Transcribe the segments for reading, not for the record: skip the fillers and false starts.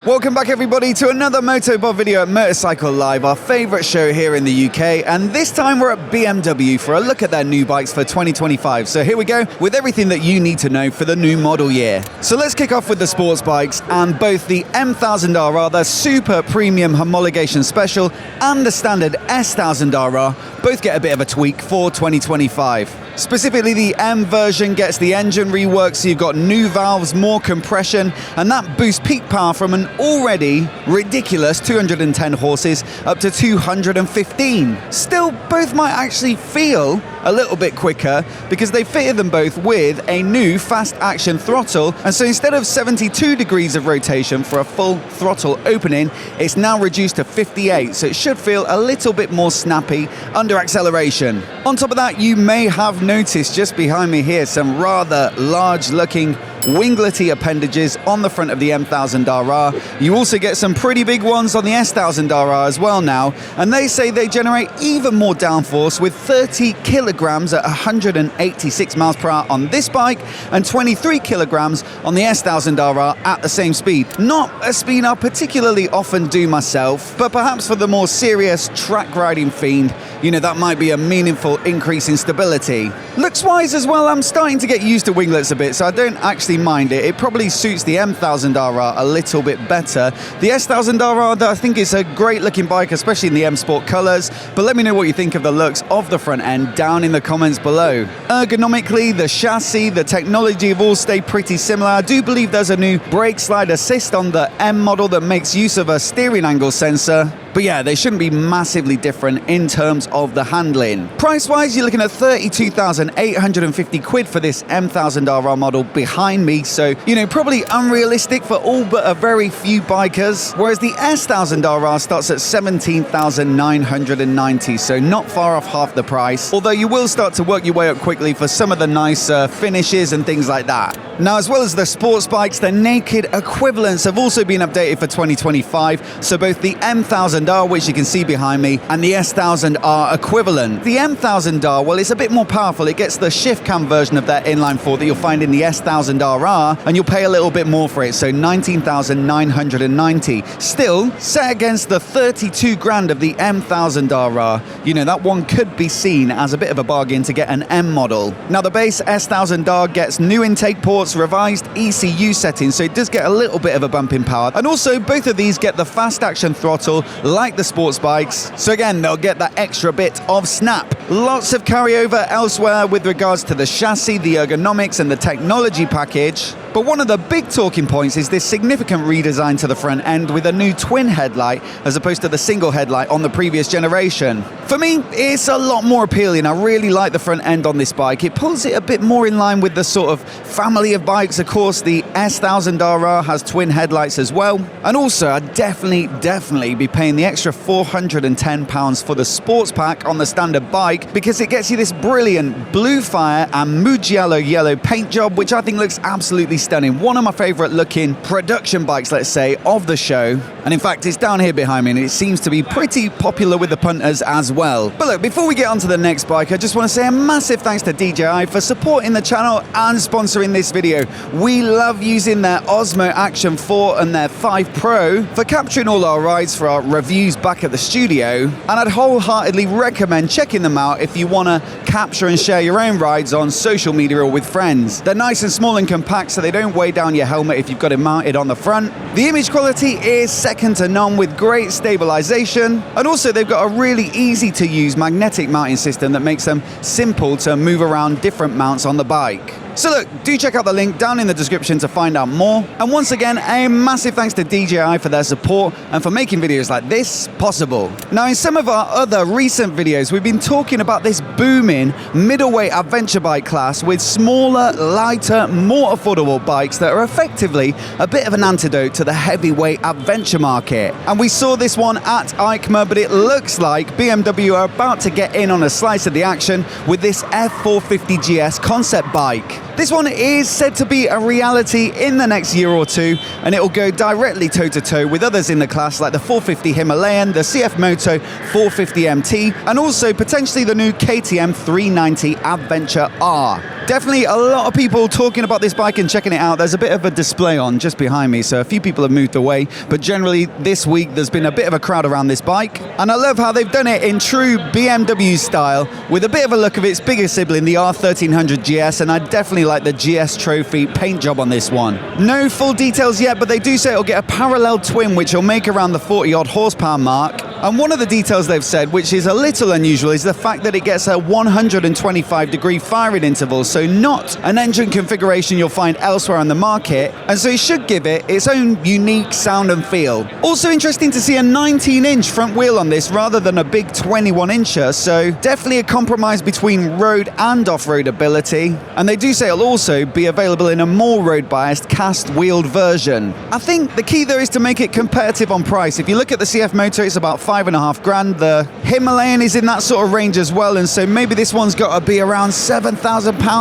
Welcome back everybody to another MOTOBOB video at Motorcycle Live, our favourite show here in the UK, and this time we're at BMW for a look at their new bikes for 2025. So here we go with everything that you need to know for the new model year. So let's kick off with the sports bikes, and both the M1000RR, the Super Premium Homologation Special, and the standard S1000RR both get a bit of a tweak for 2025. Specifically, the M version gets the engine rework, so you've got new valves, more compression, and that boosts peak power from an already ridiculous 210 horses up to 215. Still, both might actually feel a little bit quicker because they fitted them both with a new fast action throttle, and so instead of 72 degrees of rotation for a full throttle opening, it's now reduced to 58, so it should feel a little bit more snappy under acceleration. On top of that, you may have noticed just behind me here some rather large looking winglety appendages on the front of the M1000RR. You also get some pretty big ones on the S1000RR as well now, and they say they generate even more downforce with 30 kilograms at 186 miles per hour on this bike and 23 kilograms on the S1000RR at the same speed. Not a speed I particularly often do myself, but perhaps for the more serious track riding fiend, you know, that might be a meaningful increase in stability. Looks wise as well, I'm starting to get used to winglets a bit, so I don't actually mind it. It probably suits the M1000RR a little bit better. The S1000RR, I think it's a great looking bike, especially in the M Sport colours, but let me know what you think of the looks of the front end down in the comments below. Ergonomically, the chassis, the technology have all stayed pretty similar. I do believe there's a new brake slide assist on the M model that makes use of a steering angle sensor. But yeah, they shouldn't be massively different in terms of the handling. Price-wise, you're looking at 32,850 quid for this M1000RR model behind me, so, you know, probably unrealistic for all but a very few bikers, whereas the S1000RR starts at 17,990, so not far off half the price, although you will start to work your way up quickly for some of the nicer finishes and things like that. Now, as well as the sports bikes, the naked equivalents have also been updated for 2025, so both the M1000R, which you can see behind me, and the S1000R equivalent. The M1000R, well, it's a bit more powerful. It gets the shift cam version of that inline four that you'll find in the S1000RR, and you'll pay a little bit more for it, so 19,990. Still, set against the 32 grand of the M1000RR, you know, that one could be seen as a bit of a bargain to get an M model. Now, the base S1000R gets new intake ports, revised ECU settings, so it does get a little bit of a bump in power, and also both of these get the fast action throttle like the sports bikes, so again, they'll get that extra bit of snap. Lots of carryover elsewhere with regards to the chassis, the ergonomics, and the technology package. But one of the big talking points is this significant redesign to the front end with a new twin headlight as opposed to the single headlight on the previous generation. For me, it's a lot more appealing. I really like the front end on this bike. It pulls it a bit more in line with the sort of family of bikes. Of course, the S1000RR has twin headlights as well. And also, I'd definitely be paying the extra £410 for the sports pack on the standard bike because it gets you this brilliant blue fire and Mugello yellow paint job, which I think looks absolutely stunning. One of my favorite looking production bikes, let's say, of the show. And in fact, it's down here behind me and it seems to be pretty popular with the punters as well. But look, before we get on to the next bike, I just want to say a massive thanks to DJI for supporting the channel and sponsoring this video. We love using their Osmo Action 4 and their 5 Pro for capturing all our rides for our reviews back at the studio. And I'd wholeheartedly recommend checking them out if you want to capture and share your own rides on social media or with friends. They're nice and small and compact, so they don't weigh down your helmet if you've got it mounted on the front. The image quality is second to none with great stabilisation, and also they've got a really easy to use magnetic mounting system that makes them simple to move around different mounts on the bike. So look, do check out the link down in the description to find out more. And once again, a massive thanks to DJI for their support and for making videos like this possible. Now, in some of our other recent videos, we've been talking about this booming middleweight adventure bike class with smaller, lighter, more affordable bikes that are effectively a bit of an antidote to the heavyweight adventure market. And we saw this one at EICMA, but it looks like BMW are about to get in on a slice of the action with this F450 GS concept bike. This one is said to be a reality in the next year or two, and it will go directly toe-to-toe with others in the class like the 450 Himalayan, the CF Moto 450 MT, and also potentially the new KTM 390 Adventure R. Definitely a lot of people talking about this bike and checking it out. There's a bit of a display on just behind me, so a few people have moved away, but generally this week there's been a bit of a crowd around this bike, and I love how they've done it in true BMW style with a bit of a look of its bigger sibling, the R1300 GS, and I definitely like the GS Trophy paint job on this one. No full details yet, but they do say it'll get a parallel twin which will make around the 40 odd horsepower mark. And one of the details they've said, which is a little unusual, is the fact that it gets a 125-degree firing interval, so not an engine configuration you'll find elsewhere on the market, and so it should give it its own unique sound and feel. Also interesting to see a 19-inch front wheel on this rather than a big 21-incher, so definitely a compromise between road and off-road ability. And they do say it'll also be available in a more road-biased cast-wheeled version. I think the key though is to make it competitive on price. If you look at the CF Moto, it's about $5.5 grand. The Himalayan is in that sort of range as well, and so maybe this one's got to be around £7,000,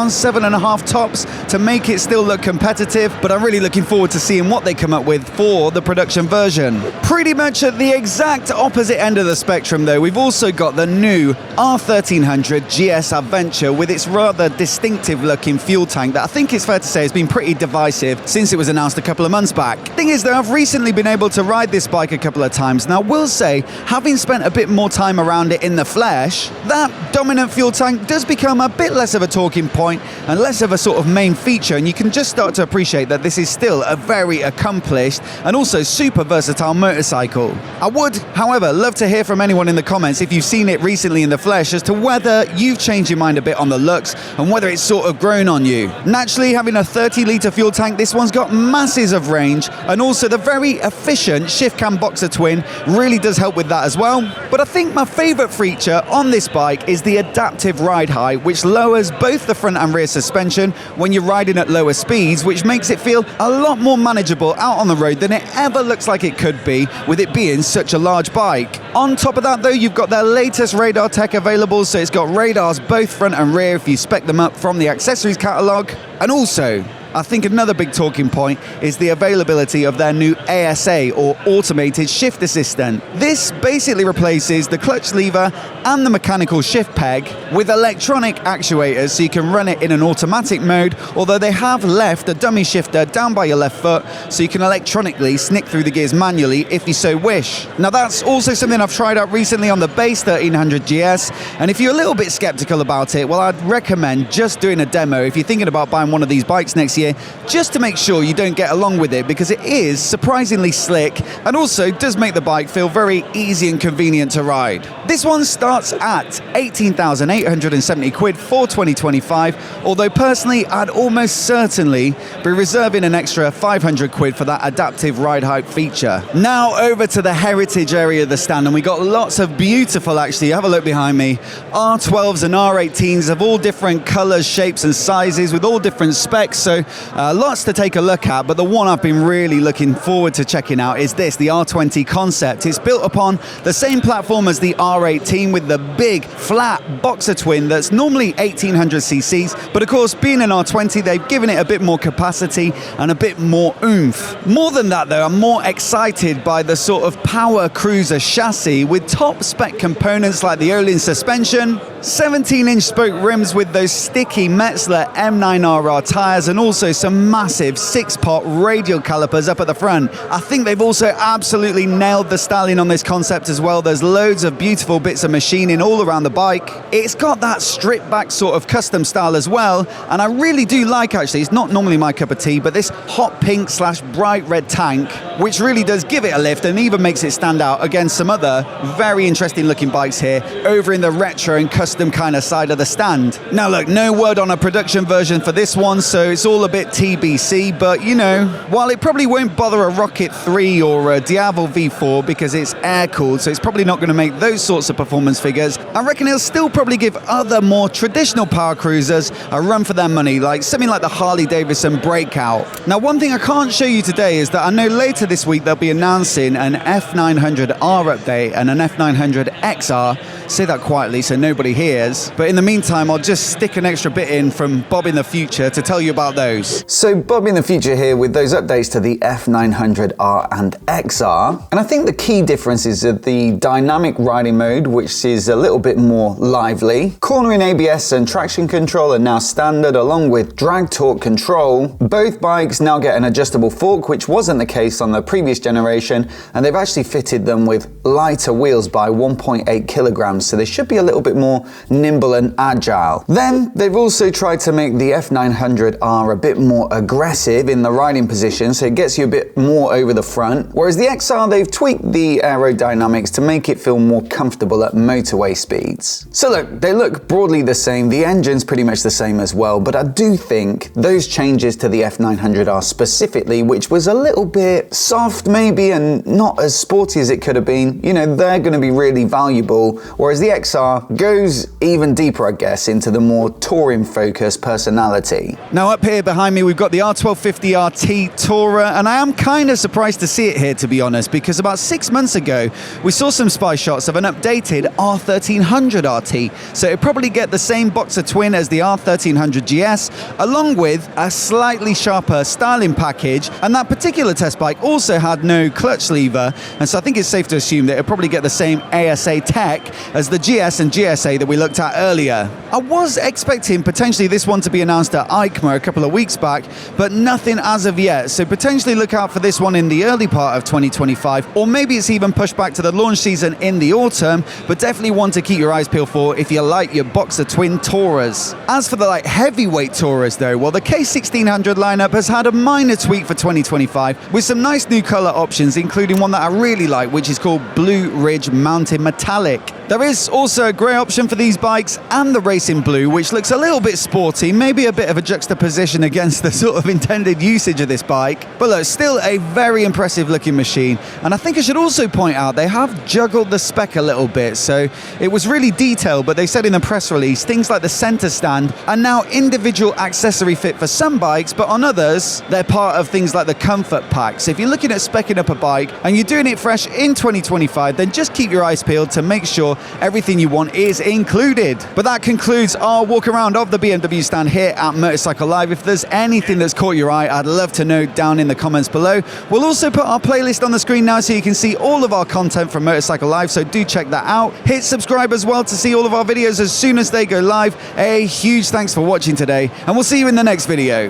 7.5 tops to make it still look competitive, but I'm really looking forward to seeing what they come up with for the production version. Pretty much at the exact opposite end of the spectrum though, we've also got the new R1300 GS Adventure with its rather distinctive looking fuel tank that I think it's fair to say has been pretty divisive since it was announced a couple of months back. Thing is though, I've recently been able to ride this bike a couple of times, and I will say, having spent a bit more time around it in the flesh, that dominant fuel tank does become a bit less of a talking point and less of a sort of main feature, and you can just start to appreciate that this is still a very accomplished and also super versatile motorcycle. I would, however, love to hear from anyone in the comments if you've seen it recently in the flesh as to whether you've changed your mind a bit on the looks and whether it's sort of grown on you. Naturally, having a 30-litre fuel tank, this one's got masses of range, and also the very efficient shift cam boxer twin really does help with that as well. But I think my favourite feature on this bike is the adaptive ride height, which lowers both the front and rear suspension when you're riding at lower speeds, which makes it feel a lot more manageable out on the road than it ever looks like it could be with it being such a large bike. On top of that though, you've got their latest radar tech available, so it's got radars both front and rear if you spec them up from the accessories catalogue. And also, I think another big talking point is the availability of their new ASA, or Automated Shift Assistant. This basically replaces the clutch lever and the mechanical shift peg with electronic actuators, so you can run it in an automatic mode, although they have left a dummy shifter down by your left foot so you can electronically snick through the gears manually if you so wish. Now that's also something I've tried out recently on the base 1300 GS, and if you're a little bit skeptical about it, well, I'd recommend just doing a demo if you're thinking about buying one of these bikes next year, just to make sure you don't get along with it, because it is surprisingly slick and also does make the bike feel very easy and convenient to ride. This one starts at 18,870 quid for 2025, although personally I'd almost certainly be reserving an extra 500 quid for that adaptive ride height feature. Now over to the heritage area of the stand, and we got lots of beautiful, actually, have a look behind me, R12s and R18s of all different colours, shapes and sizes with all different specs, so lots to take a look at, but the one I've been really looking forward to checking out is this, the R20 concept. It's built upon the same platform as the R18 with the big flat boxer twin that's normally 1800 cc's, but of course being an R20 they've given it a bit more capacity and a bit more oomph. More than that though, I'm more excited by the sort of power cruiser chassis with top spec components like the Öhlins suspension, 17-inch spoke rims with those sticky Metzler M9RR tyres, and also some massive 6-pot radial calipers up at the front. I think they've also absolutely nailed the styling on this concept as well. There's loads of beautiful bits of machining all around the bike. It's got that stripped back sort of custom style as well, and I really do like, actually, it's not normally my cup of tea, but this hot pink / bright red tank, which really does give it a lift and even makes it stand out against some other very interesting looking bikes here over in the retro and custom kind of side of the stand. Now look, no word on a production version for this one, so it's all a bit TBC, but you know, while it probably won't bother a Rocket 3 or a Diavel V4 because it's air-cooled, so it's probably not going to make those sorts of performance figures, I reckon it'll still probably give other more traditional power cruisers a run for their money, like something like the Harley Davidson Breakout. Now one thing I can't show you today is that I know later this week they'll be announcing an F900R update and an F900XR. Say that quietly so nobody hears. But in the meantime, I'll just stick an extra bit in from Bob in the Future to tell you about those. So Bob in the Future here with those updates to the F900R and XR. And I think the key difference is that the dynamic riding mode, which is a little bit more lively. Cornering ABS and traction control are now standard, along with drag torque control. Both bikes now get an adjustable fork, which wasn't the case on the previous generation, and they've actually fitted them with lighter wheels by 1.8 kilograms, so they should be a little bit more nimble and agile. Then they've also tried to make the F900R a bit more aggressive in the riding position, so it gets you a bit more over the front, whereas the XR, they've tweaked the aerodynamics to make it feel more comfortable at motorway speeds. So look, they look broadly the same, the engine's pretty much the same as well, but I do think those changes to the F900R specifically, which was a little bit soft maybe and not as sporty as it could have been, you know, they're going to be really valuable, whereas the XR goes even deeper, I guess, into the more touring focused personality. Now up here behind me we've got the R1250 RT Tourer, and I am kind of surprised to see it here, to be honest, because about 6 months ago we saw some spy shots of an updated R1300 RT, so it'd probably get the same boxer twin as the R1300 GS, along with a slightly sharper styling package, and that particular test bike also had no clutch lever, and so I think it's safe to assume that it'll probably get the same ASA tech as the GS and GSA that we looked at earlier. I was expecting potentially this one to be announced at EICMA a couple of weeks back, but nothing as of yet, so potentially look out for this one in the early part of 2025, or maybe it's even pushed back to the launch season in the autumn, but definitely one to keep your eyes peeled for if you like your boxer twin Tourers. As for the heavyweight Tourers though, well, the K1600 lineup has had a minor tweak for 2025 with some nice new color options, including one that I really like, which is called Blue Ridge Mountain Metallic. There is also a grey option for these bikes and the Racing Blue, which looks a little bit sporty, maybe a bit of a juxtaposition against the sort of intended usage of this bike. But look, still a very impressive looking machine. And I think I should also point out they have juggled the spec a little bit. So it was really detailed, but they said in the press release, things like the center stand are now individual accessory fit for some bikes, but on others, they're part of things like the comfort pack. So if you're looking at speccing up a bike and you're doing it fresh in 2025, then just keep your eyes peeled to make sure everything you want is included. But that concludes our walk around of the BMW stand here at Motorcycle Live. If there's anything that's caught your eye, I'd love to know down in the comments below. We'll also put our playlist on the screen now so you can see all of our content from Motorcycle Live, so do check that out. Hit subscribe as well to see all of our videos as soon as they go live. A huge thanks for watching today, and we'll see you in the next video.